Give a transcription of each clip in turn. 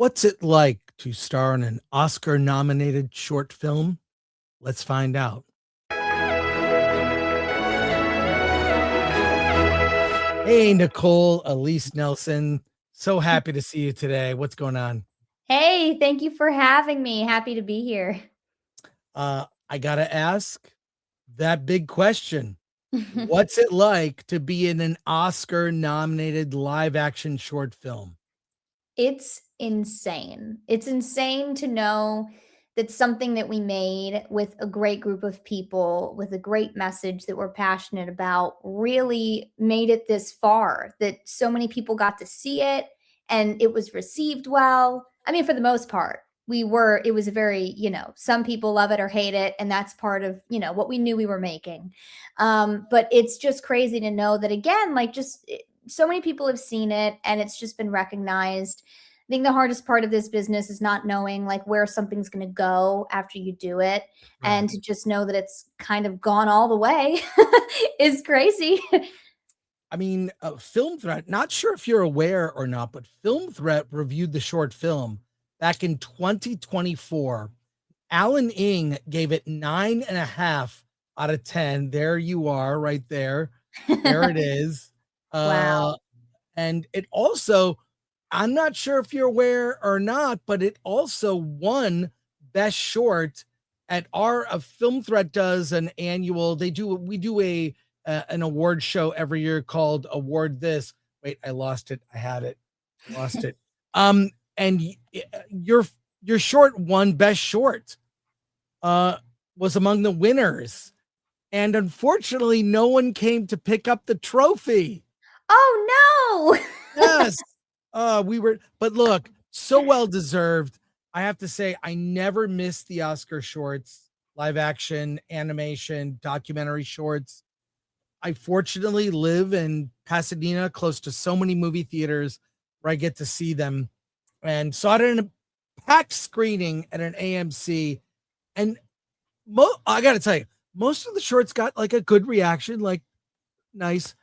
What's it like to star in an Oscar nominated short film? Let's find out. Hey, Nicole, Elise Nelson. So happy to see you today. What's going on? Hey, thank you for having me. Happy to be here. I got to ask that big question. What's it like to be in an Oscar nominated live action short film? It's insane. It's insane to know that something that we made with a great group of people, with a great message that we're passionate about, really made it this far, that so many people got to see it and it was received well. I mean, for the most part, it was a very, some people love it or hate it. And that's part of, what we knew we were making. But it's just crazy to know that, again, so many people have seen it and it's just been recognized. I think the hardest part of this business is not knowing like where something's going to go after you do it, Right. and to just know that it's kind of gone all the way is crazy. I mean, Film Threat, not sure if you're aware or not, but Film Threat reviewed the short film back in 2024. Alan Ing gave it 9.5 out of 10. There you are, right there. There it is. Wow. And it also, I'm not sure if you're aware or not, but it also won Best Short at our Film Threat does an annual. We do a an award show every year called Award This. Wait, I lost it. I had it. Lost it. And your short won Best Short. Was among the winners. And unfortunately, no one came to pick up the trophy. Oh no. Yes. But look, so well deserved. I have to say, I never missed the Oscar shorts, live action, animation, documentary shorts. I fortunately live in Pasadena, close to so many movie theaters where I get to see them, and saw it in a packed screening at an AMC. And I got to tell you, most of the shorts got like a good reaction, like nice.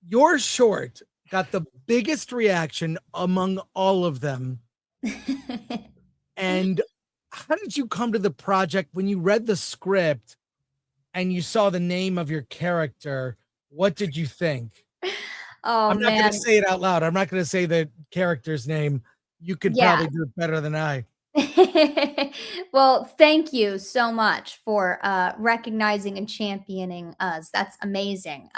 Your short got the biggest reaction among all of them. And how did you come to the project when you read the script and you saw the name of your character? What did you think? Oh I'm not going to man. say it out loud. I'm not going to say the character's name. You could Yeah. probably do it better than I. Well, thank you so much for recognizing and championing us. That's amazing.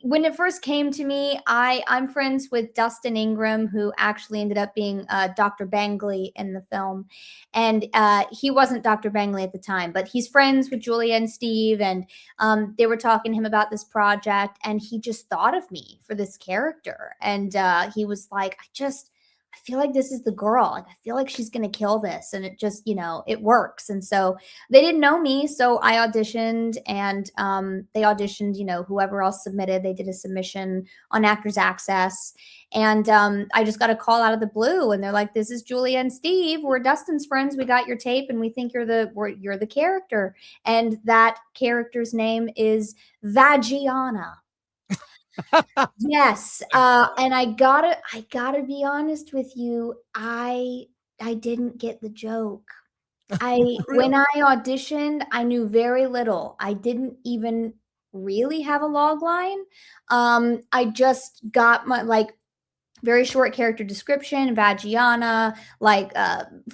When it first came to me, I'm friends with Dustin Ingram, who actually ended up being Dr. Bangley in the film, and he wasn't Dr. Bangley at the time, but he's friends with Julia and Steve, and they were talking to him about this project, and he just thought of me for this character, and he was like, I feel like this is the girl. Like, I feel like she's going to kill this. And it just, it works. And so they didn't know me. So I auditioned, and they auditioned, whoever else submitted. They did a submission on Actors Access. And I just got a call out of the blue, and they're like, "This is Julia and Steve. We're Dustin's friends. We got your tape and we think you're the character." And that character's name is Vagiana. Yes, and I gotta be honest with you, I didn't get the joke. I Really? When I auditioned, I knew very little. I didn't even really have a log line. I just got my, very short character description, Vagiana,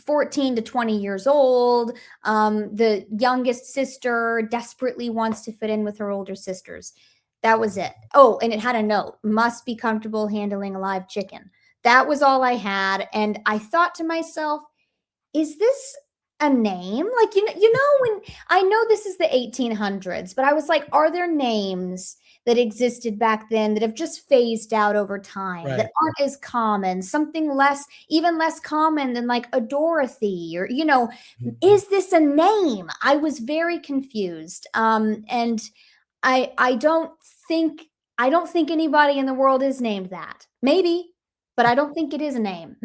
14 to 20 years old. The youngest sister desperately wants to fit in with her older sisters. That was it. Oh, and it had a note: must be comfortable handling a live chicken. That was all I had. And I thought to myself, is this a name? Like, when I know this is the 1800s, but I was like, are there names that existed back then that have just phased out over time, that Right. aren't as common, something less, even less common than like a Dorothy, or, Mhm. is this a name? I was very confused. And I don't think anybody in the world is named that. Maybe, but I don't think it is a name.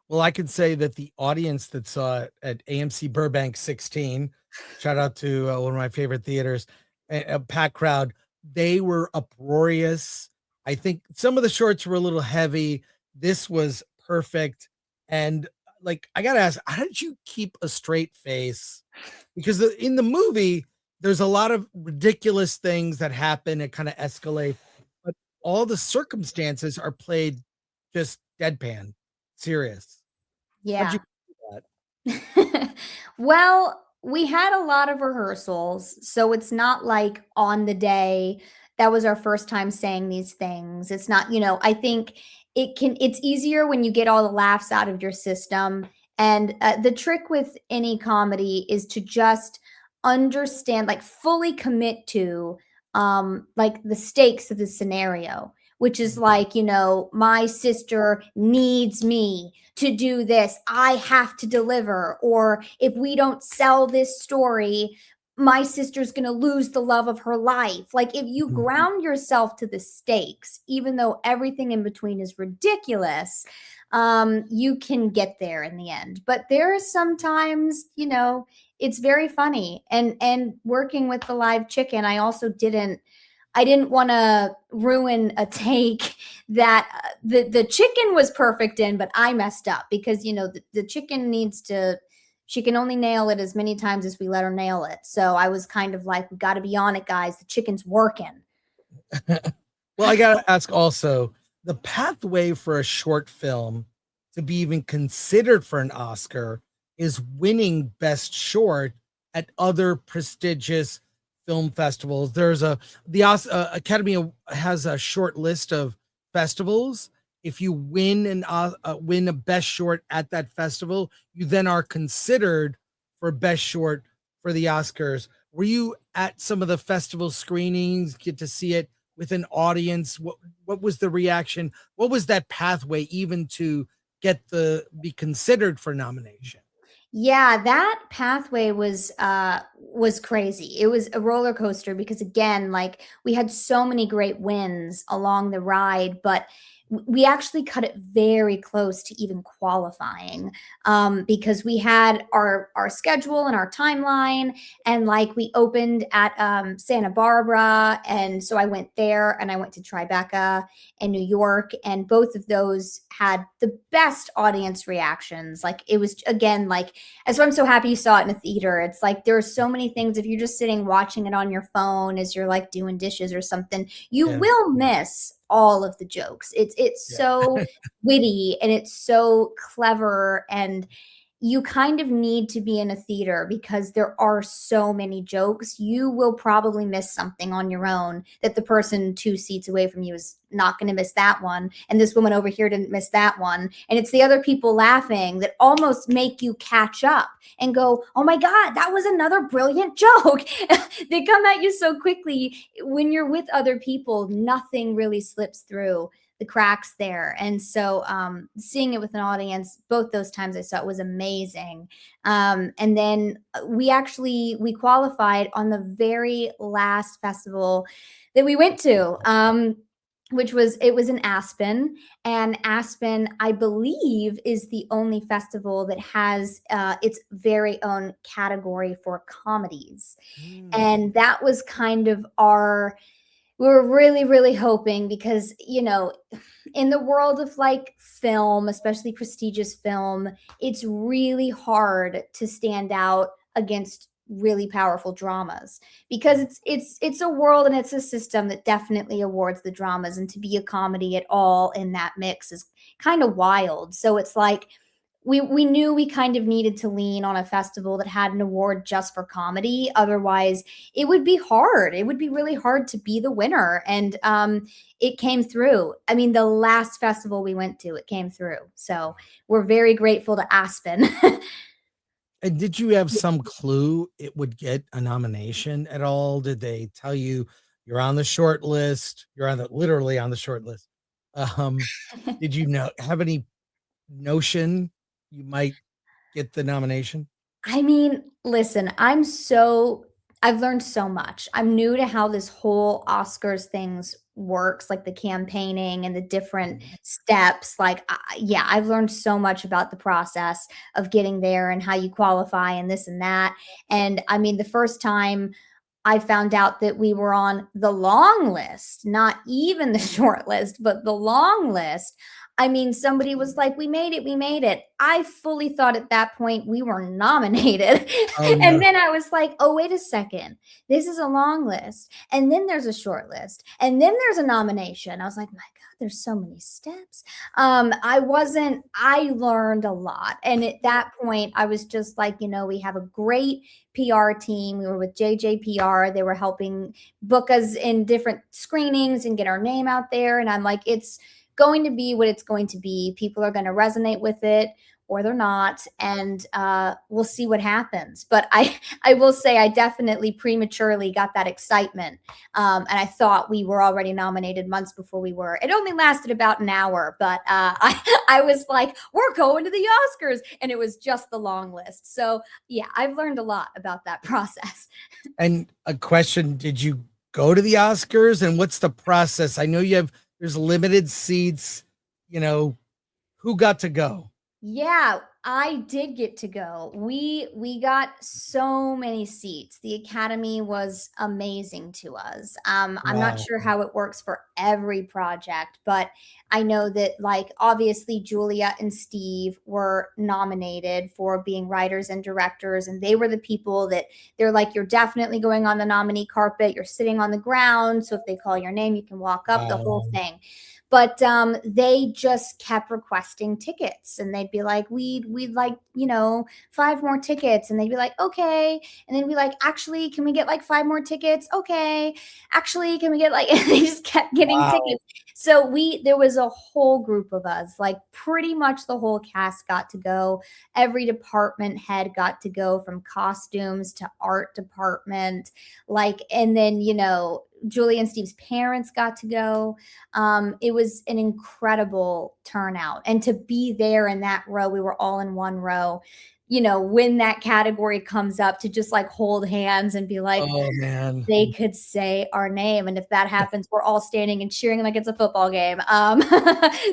Well, I can say that the audience that saw it at AMC Burbank 16, shout out to one of my favorite theaters, a packed crowd, they were uproarious. I think some of the shorts were a little heavy. This was perfect. And like, I gotta ask, how did you keep a straight face? Because in the movie, there's a lot of ridiculous things that happen and kind of escalate, but all the circumstances are played just deadpan, serious. How'd you Yeah. do that? Well, we had a lot of rehearsals, so it's not like on the day that was our first time saying these things. It's not, I think it's easier when you get all the laughs out of your system. And the trick with any comedy is to just understand, like fully commit to like the stakes of the scenario, which is Mhm. like, my sister needs me to do this. I have to deliver. Or if we don't sell this story, my sister's going to lose the love of her life. Like, if you Mhm. ground yourself to the stakes, even though everything in between is ridiculous, you can get there in the end. But there are sometimes, it's very funny. And working with the live chicken, I didn't want to ruin a take that the chicken was perfect in, but I messed up because the chicken needs to. She can only nail it as many times as we let her nail it. So I was kind of like, we got to be on it, guys. The chicken's working. Well, I gotta ask also, the pathway for a short film to be even considered for an Oscar is winning Best Short at other prestigious film festivals. Academy has a short list of festivals. If you win a Best Short at that festival, you then are considered for Best Short for the Oscars. Were you at some of the festival screenings? Get to see it with an audience? What was the reaction? What was that pathway even to be considered for nomination? Yeah, that pathway was crazy. It was a roller coaster because again, like we had so many great wins along the ride, but we actually cut it very close to even qualifying, because we had our schedule and our timeline, and like we opened at Santa Barbara, and so I went there, and I went to Tribeca in New York, and both of those had the best audience reactions. Like it was again like, that's why I'm so happy you saw it in a theater. It's like there are so many things. If you're just sitting watching it on your phone as you're like doing dishes or something, you Yeah, will miss all of the jokes. It's yeah. so witty and it's so clever, and you kind of need to be in a theater because there are so many jokes. You will probably miss something on your own that the person 2 seats away from you is not going to miss that one. And this woman over here didn't miss that one. And it's the other people laughing that almost make you catch up and go, oh my God, that was another brilliant joke. They come at you so quickly. When you're with other people, nothing really slips through the cracks there. And so seeing it with an audience, both those times I saw it was amazing. And then we qualified on the very last festival that we went to. It was in Aspen, and Aspen, I believe, is the only festival that has its very own category for comedies. Mm. And that was kind of we were really, really hoping because, in the world of like film, especially prestigious film, it's really hard to stand out against really powerful dramas because it's a world and it's a system that definitely awards the dramas, and to be a comedy at all in that mix is kind of wild. So it's like we knew we kind of needed to lean on a festival that had an award just for comedy. Otherwise, it would be hard. It would be really hard to be the winner. And it came through. I mean, the last festival we went to, it came through. So we're very grateful to Aspen. And did you have some clue it would get a nomination at all? Did they tell you you're on the short list? You're literally on the short list. Um, did you have any notion you might get the nomination? I mean, listen, I've learned so much. I'm new to how this whole Oscars things works, like the campaigning and the different Mhm. steps. Like, yeah, I've learned so much about the process of getting there and how you qualify and this and that. And I mean, the first time I found out that we were on the long list, not even the short list, but the long list, I mean, somebody was like, "We made it, we made it." I fully thought at that point we were nominated. Oh, And no. then I was like, "Oh, wait a second. This is a long list, and then there's a short list, and then there's a nomination." I was like, "My God, there's so many steps." I learned a lot. And at that point, I was just like, we have a great PR team. We were with JJPR. They were helping book us in different screenings and get our name out there. And I'm like, it's going to be what it's going to be. People are going to resonate with it or they're not, and we'll see what happens. But I will say I definitely prematurely got that excitement, and I thought we were already nominated months before we were. It only lasted about an hour, but I was like, we're going to the Oscars, and it was just the long list. So yeah, I've learned a lot about that process. And a question, did you go to the Oscars, and what's the process? I know there's limited seats, you know, who got to go? Yeah, I did get to go. We got so many seats. The Academy was amazing to us. I'm not Wow. sure how it works for every project, but I know that like obviously Julia and Steve were nominated for being writers and directors, and they were the people that they're like, you're definitely going on the nominee carpet. You're sitting on the ground, so if they call your name, you can walk up. The whole Wow. thing. But they just kept requesting tickets, and they'd be like, we'd like, 5 more tickets. And they'd be like, okay. And they'd be like, actually, can we get like 5 more tickets? Okay. Actually, can we get like, and they just kept getting Wow. tickets. So there was a whole group of us, like pretty much the whole cast got to go. Every department head got to go, from costumes to art department. Like, and then, Julie and Steve's parents got to go. It was an incredible turnout. And to be there in that row, we were all in one row, when that category comes up, to just like hold hands and be like, Oh, man. they could say our name. And if that happens, we're all standing and cheering like it's a football game.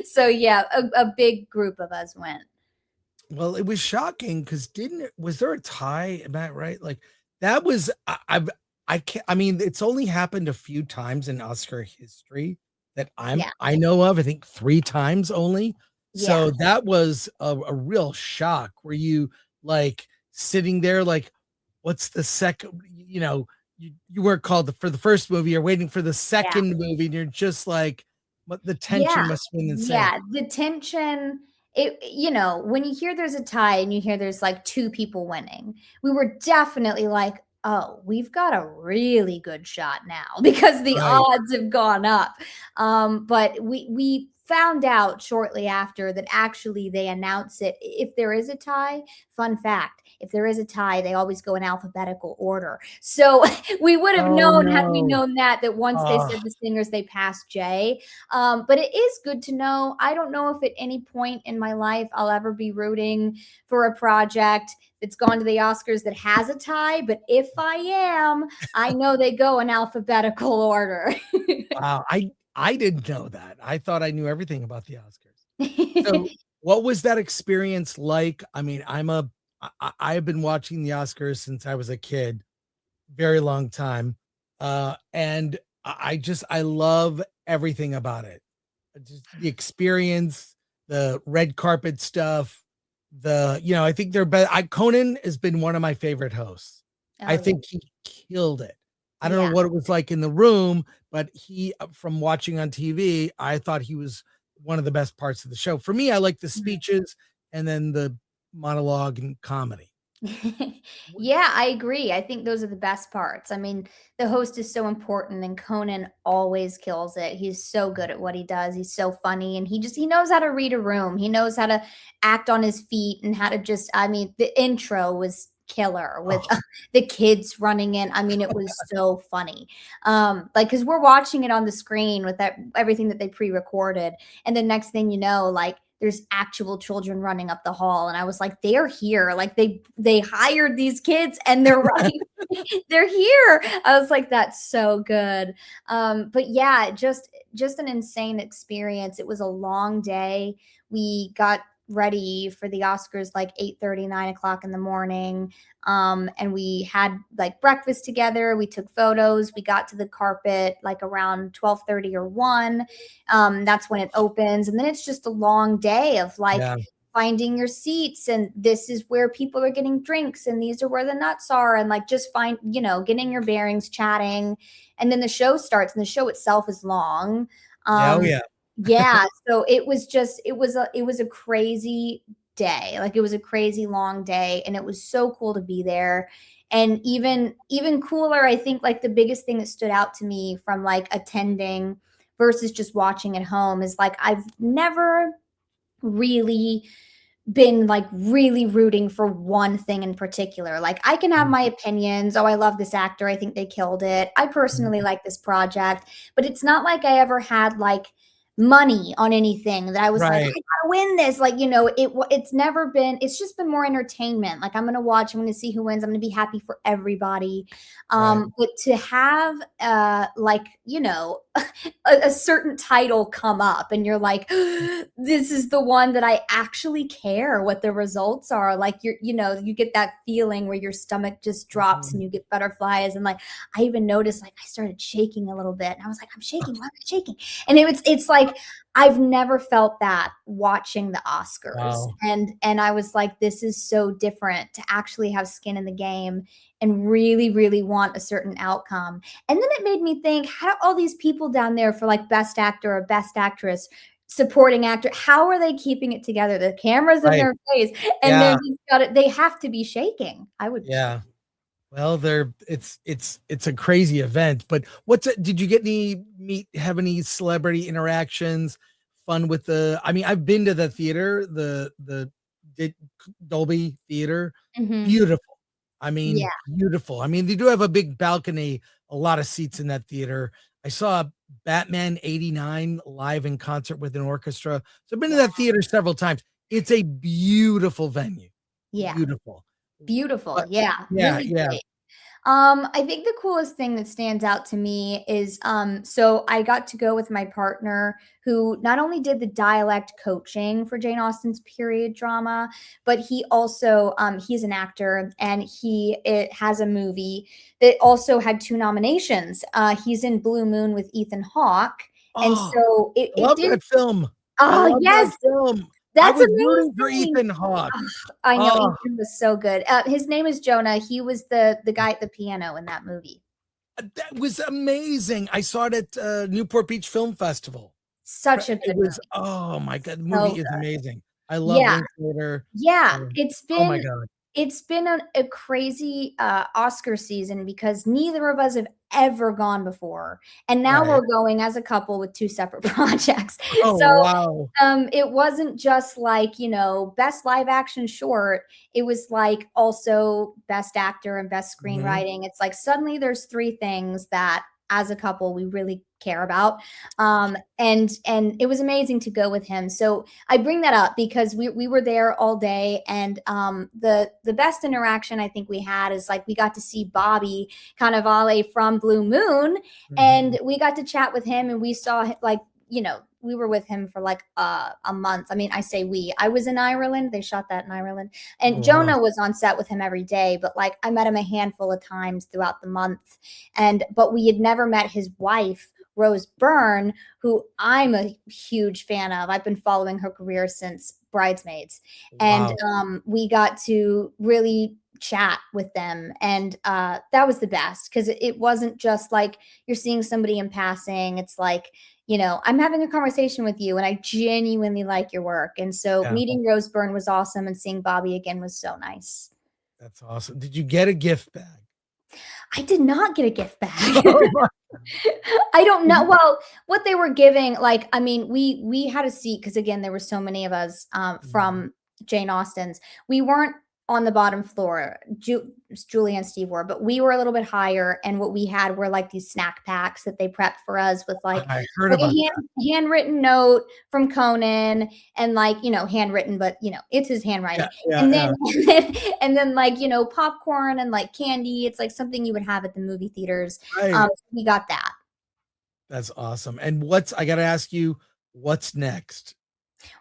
So yeah, a big group of us went. Well, it was shocking because was there a tie? Am I right? Like that was I can't, I mean, it's only happened a few times in Oscar history that Yeah. I know of. I think 3 times only. Yeah. So that was a real shock. Were you like sitting there like, what's the second? You weren't called for the first movie. You're waiting for the Yeah. second movie, and you're just like, what the tension Yeah. must have been insane. Yeah. The tension, when you hear there's a tie and you hear there's like two people winning, we were definitely like, oh, we've got a really good shot now because the Right. odds have gone up. But we found out shortly after that actually they announce it. If there is a tie, fun fact, if there is a tie, they always go in alphabetical order. So we would have Oh known had we no. known that once they Oh. said the singers, they passed Jay. But it is good to know. I don't know if at any point in my life I'll ever be rooting for a project that's gone to the Oscars that has a tie. But if I am, I know they go in alphabetical order. Wow, I didn't know that. I thought I knew everything about the Oscars. So, what was that experience like? I mean, I have been watching the Oscars since I was a kid, very long time. And I love everything about it. Just the experience, the red carpet stuff, I think Conan has been one of my favorite hosts. I Oh, yeah. think he killed it. I don't know Yeah. what it was like in the room, but from watching on TV, I thought he was one of the best parts of the show. For me, I like the speeches and then the monologue and comedy. Yeah, I agree. I think those are the best parts. I mean, the host is so important, and Conan always kills it. He's so good at what he does. He's so funny, and he knows how to read a room. He knows how to act on his feet and how to just I mean, the intro was killer with Oh, the kids running in. I mean, it was so funny. Like cuz we're watching it on the screen with everything that they pre-recorded, and the next thing you know, like there's actual children running up the hall, and I was like, they're here, like they hired these kids and they're running. They're here. I was like, that's so good. But yeah, just an insane experience. It was a long day. We got ready for the Oscars like 8:30, 9 o'clock in the morning. And we had like breakfast together. We took photos. We got to the carpet like around 12:30 or 1. That's when it opens. And then it's just a long day of like Yeah. finding your seats, and this is where people are getting drinks, and these are where the nuts are, and like just getting your bearings, chatting. And then the show starts, and the show itself is long. Yeah. Oh, um yeah. yeah, so it was a crazy day. Like, it was a crazy long day, and it was so cool to be there. And even cooler, I think, like, the biggest thing that stood out to me from like attending versus just watching at home is like I've never really been like really rooting for one thing in particular. Like, I can have Mhm. my opinions. Oh, I love this actor. I think they killed it. I personally Mhm. like this project, but it's not like I ever had like money on anything that I was like, I Right. gotta win this. Like, it's never been, it's just been more entertainment. Like, I'm gonna watch, I'm gonna see who wins. I'm gonna be happy for everybody. Right. But to have like, a certain title come up and you're like, this is the one that I actually care what the results are. Like, you get that feeling where your stomach just drops and Mhm. you get butterflies. And like, I even noticed like I started shaking a little bit, and I was like, I'm shaking. Why am I shaking? And it's like, I've never felt that watching the Oscars. Wow. And I was like, this is so different to actually have skin in the game and really, really want a certain outcome. And then it made me think, how do all these people down there for like best actor or best actress, supporting actor, how are they keeping it together? The cameras in Right. their face, and Yeah. they're just got it. They have to be shaking. I would be shaking. Yeah. Well, it's a crazy event, but did you get any have any celebrity interactions, fun with I mean, I've been to the theater, the Dolby Theater. Mhm. Beautiful. I mean, Yeah. beautiful. I mean, they do have a big balcony, a lot of seats in that theater. I saw Batman 89 live in concert with an orchestra. So I've been to that Wow. theater several times. It's a beautiful venue. Yeah. Beautiful. Beautiful. But Yeah. yeah, Really yeah. great. I think the coolest thing that stands out to me is so I got to go with my partner who not only did the dialect coaching for Jane Austen's period drama, but he also he's an actor, and it has a movie that also had 2 nominations. He's in Blue Moon with Ethan Hawke, and Oh, so it I it love did. that film. I Oh love that yes, film. I that's was rooting for amazing. Ethan Hawke. I know, Oh, Ethan was so good. His name is Jonah. He was the guy at the piano in that movie. that was amazing. I saw it at, Newport Beach Film Festival. Such a It good was movie. oh my god, the So movie is good. amazing. I love Yeah, Linklater. yeah. Um, It's oh my been god. it's been a crazy Oscar season because neither of us have ever gone before, and now Right. we're going as a couple with 2 separate projects. Oh, So wow. it wasn't just like, best live action short. It was like also best actor and best Mhm. screenwriting. It's like suddenly there's 3 things that as a couple we really care about. And it was amazing to go with him. So I bring that up because we were there all day, and the best interaction I think we had is like we got to see Bobby Cannavale from Blue Moon, Mhm. and we got to chat with him, and we saw like, we were with him for like a month. I mean, I say we. I was in Ireland. They shot that in Ireland. Oh, And wow. Jonah was on set with him every day, but like I met him a handful of times throughout the month. But we had never met his wife, Rose Byrne, who I'm a huge fan of. I've been following her career since Bridesmaids. And Wow. we got to really chat with them, and that was the best because it wasn't just like you're seeing somebody in passing. It's like, I'm having a conversation with you and I genuinely like your work. And so Yeah, meeting Rose Byrne was awesome, and seeing Bobby again was so nice. that's awesome. Did you get a gift bag? I did not get a gift bag. Oh my I don't did know. you Well, what they were giving, like, I mean, we had a seat because again, there were so many of us Mhm. from Jane Austen's. We weren't on the bottom floor. Julie and Steve were, but we were a little bit higher. And what we had were like these snack packs that they prepped for us with I heard like a about that. handwritten note from Conan, and like, handwritten, but it's his Yeah, handwriting. yeah, And then, yeah. and then like, popcorn and like candy. It's like something you would have at the movie theaters. Right. We got that. That's awesome. And I gotta ask you, what's next?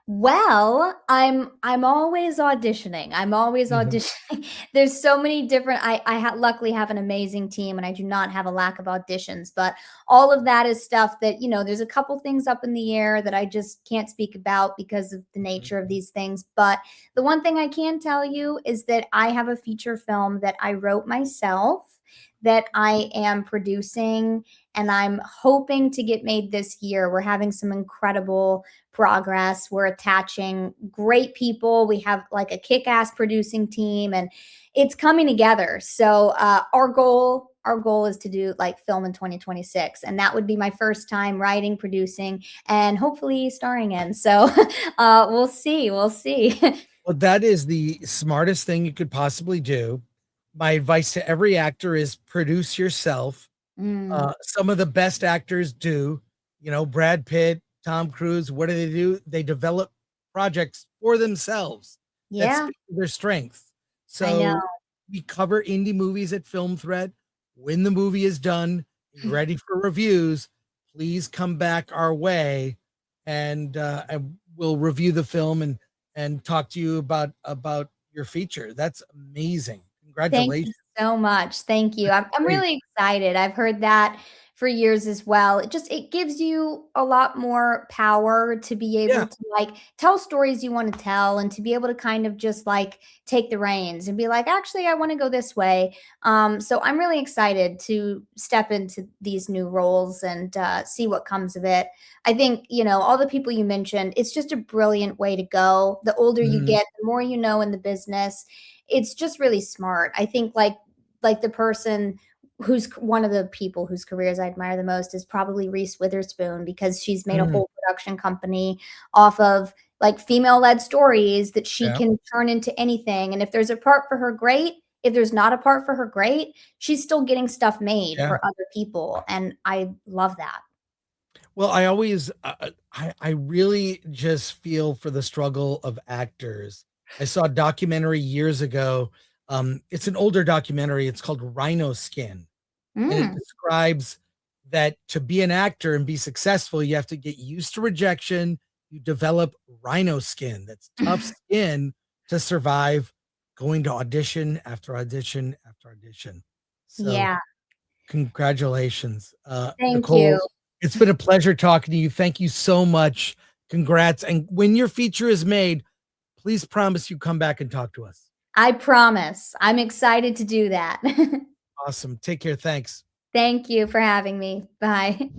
Well, I'm always auditioning. I'm always Mhm. auditioning. There's so many different luckily have an amazing team and I do not have a lack of auditions, but all of that is stuff that, there's a couple things up in the air that I just can't speak about because of the nature of these things. But the one thing I can tell you is that I have a feature film that I wrote myself that I am producing and I'm hoping to get made this year. We're having some incredible progress. We're attaching great people. We have like a kick-ass producing team and it's coming together. So our goal is to do like film in 2026 and that would be my first time writing, producing and hopefully starring in. So we'll see. Well, that is the smartest thing you could possibly do. My advice to every actor is produce yourself. Mm, Some of the best actors do. Brad Pitt, Tom Cruise, what do? They develop projects for themselves that yeah, speak to their strengths. I know. So we cover indie movies at Film Thread. When the movie is done, you're ready for reviews, please come back our way and we'll review the film and talk to you about your feature. That's amazing. Thank Congratulations. you so much. Thank you. That's I'm great. really excited. I've heard that for years as well. It gives you a lot more power to be able Yeah. to like tell stories you want to tell and to be able to kind of just like take the reins and be like, actually, I want to go this way. So I'm really excited to step into these new roles and see what comes of it. I think, all the people you mentioned, it's just a brilliant way to go. The older you Mhm. get, the more you know in the business, it's just really smart. I think like the person who's one of the people whose careers I admire the most is probably Reese Witherspoon because she's made a Mm. whole production company off of like female-led stories that she Yeah. can turn into anything. And if there's a part for her, great. If there's not a part for her, great. She's still getting stuff made Yeah. for other people. And I love that. Well, I always, I really just feel for the struggle of actors. I saw a documentary years ago. It's an older documentary. It's called Rhino Skin, and it Mm, describes that to be an actor and be successful, you have to get used to rejection. You develop rhino skin. That's tough skin to survive going to audition after audition after audition. So yeah. congratulations, Thank you. Nicole. It's been a pleasure talking to you. Thank you so much. Congrats. And when your feature is made, please promise you come back and talk to us. I promise. I'm excited to do that. Awesome. Take care. Thanks. Thank you for having me. Bye.